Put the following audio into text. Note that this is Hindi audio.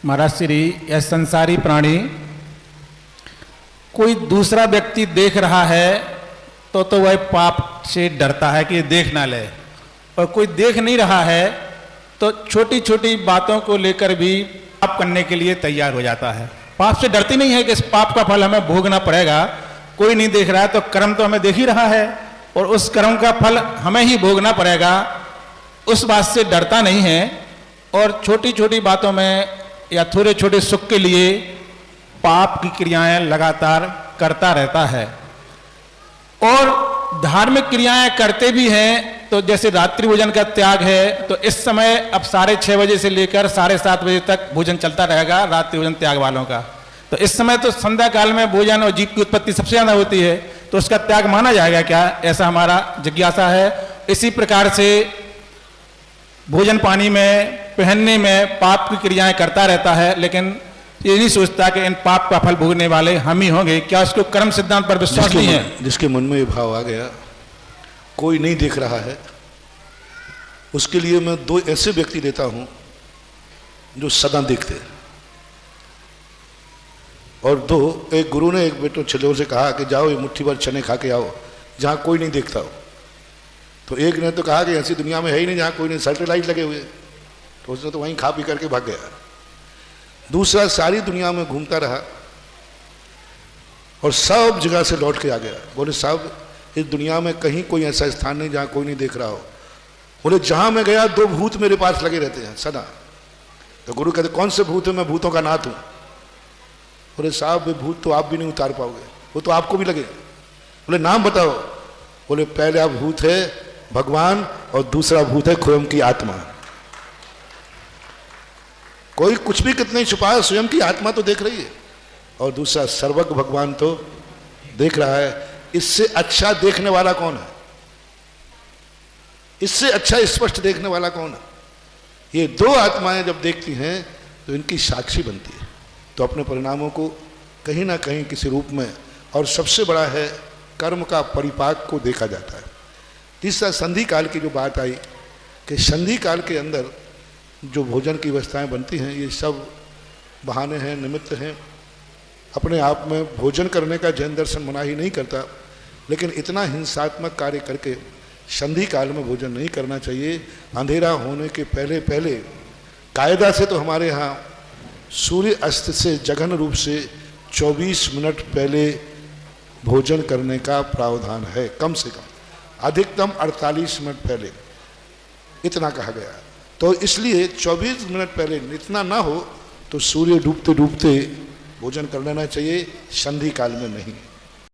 महाराज श्री, यह संसारी प्राणी कोई दूसरा व्यक्ति देख रहा है तो वह पाप से डरता है कि देख ना ले, और कोई देख नहीं रहा है तो छोटी छोटी बातों को लेकर भी पाप करने के लिए तैयार हो जाता है। पाप से डरती नहीं है कि इस पाप का फल हमें भोगना पड़ेगा। कोई नहीं देख रहा है तो कर्म तो हमें देख ही रहा है और उस कर्म का फल हमें ही भोगना पड़ेगा, उस बात से डरता नहीं है। और छोटी छोटी बातों में या थोड़े छोटे सुख के लिए पाप की क्रियाएं लगातार करता रहता है। और धार्मिक क्रियाएं करते भी हैं, तो जैसे रात्रि भोजन का त्याग है, तो इस समय अब 6:30 बजे से लेकर 7:30 बजे तक भोजन चलता रहेगा रात्रि भोजन त्याग वालों का। तो इस समय तो संध्या काल में भोजन और जीव की उत्पत्ति सबसे ज्यादा होती है, तो उसका त्याग माना जाएगा क्या? ऐसा हमारा जिज्ञासा है। इसी प्रकार से भोजन पानी में, पहनने में पाप की क्रियाएं करता रहता है, लेकिन ये नहीं सोचता कि इन पाप का फल भोगने वाले हम ही होंगे। क्या उसको कर्म सिद्धांत पर विश्वास नहीं है? जिसके मन में ये भाव आ गया, कोई नहीं देख रहा है, उसके लिए मैं 2 ऐसे व्यक्ति देता हूं जो सदा देखते हैं। और 2, एक गुरु ने एक बेटो छलों से कहा कि जाओ ये मुट्ठी भर चने खा के आओ जहां कोई नहीं देखता हो। तो एक ने तो कहा कि ऐसी दुनिया में है ही नहीं जहां कोई नहीं, सैटेलाइट लगे हुए, तो उसने तो वहीं खा पी करके भाग गया। दूसरा सारी दुनिया में घूमता रहा और सब जगह से लौट के आ गया। बोले साहब इस दुनिया में कहीं कोई ऐसा स्थान नहीं जहां कोई नहीं देख रहा हो। बोले जहां मैं गया 2 भूत मेरे पास लगे रहते हैं सदा। तो गुरु कहते कौन से भूत है? मैं भूतों का नाथ हूं। बोले साहब वे भूत तो आप भी नहीं उतार पाओगे, वो तो आपको भी लगे। बोले नाम बताओ। बोले पहला भूत है भगवान और दूसरा भूत है स्वयं की आत्मा। कोई कुछ भी कितने छुपाए, स्वयं की आत्मा तो देख रही है, और दूसरा सर्वज्ञ भगवान तो देख रहा है। इससे अच्छा देखने वाला कौन है? इससे अच्छा स्पष्ट देखने वाला कौन है? ये 2 आत्माएं जब देखती हैं तो इनकी साक्षी बनती है, तो अपने परिणामों को कहीं ना कहीं किसी रूप में, और सबसे बड़ा है कर्म का परिपाक को देखा जाता है। तीसरा संधि काल की जो बात आई कि संधि काल के अंदर जो भोजन की व्यवस्थाएं बनती हैं, ये सब बहाने हैं, निमित्त हैं। अपने आप में भोजन करने का जैन दर्शन मनाही नहीं करता, लेकिन इतना हिंसात्मक कार्य करके संधि काल में भोजन नहीं करना चाहिए। अंधेरा होने के पहले पहले कायदा से तो हमारे यहाँ सूर्य अस्त से जघन रूप से 24 मिनट पहले भोजन करने का प्रावधान है, कम से कम, अधिकतम 48 मिनट पहले, इतना कहा गया। तो इसलिए 24 मिनट पहले इतना ना हो तो सूर्य डूबते डूबते भोजन कर लेना चाहिए, संधि काल में नहीं।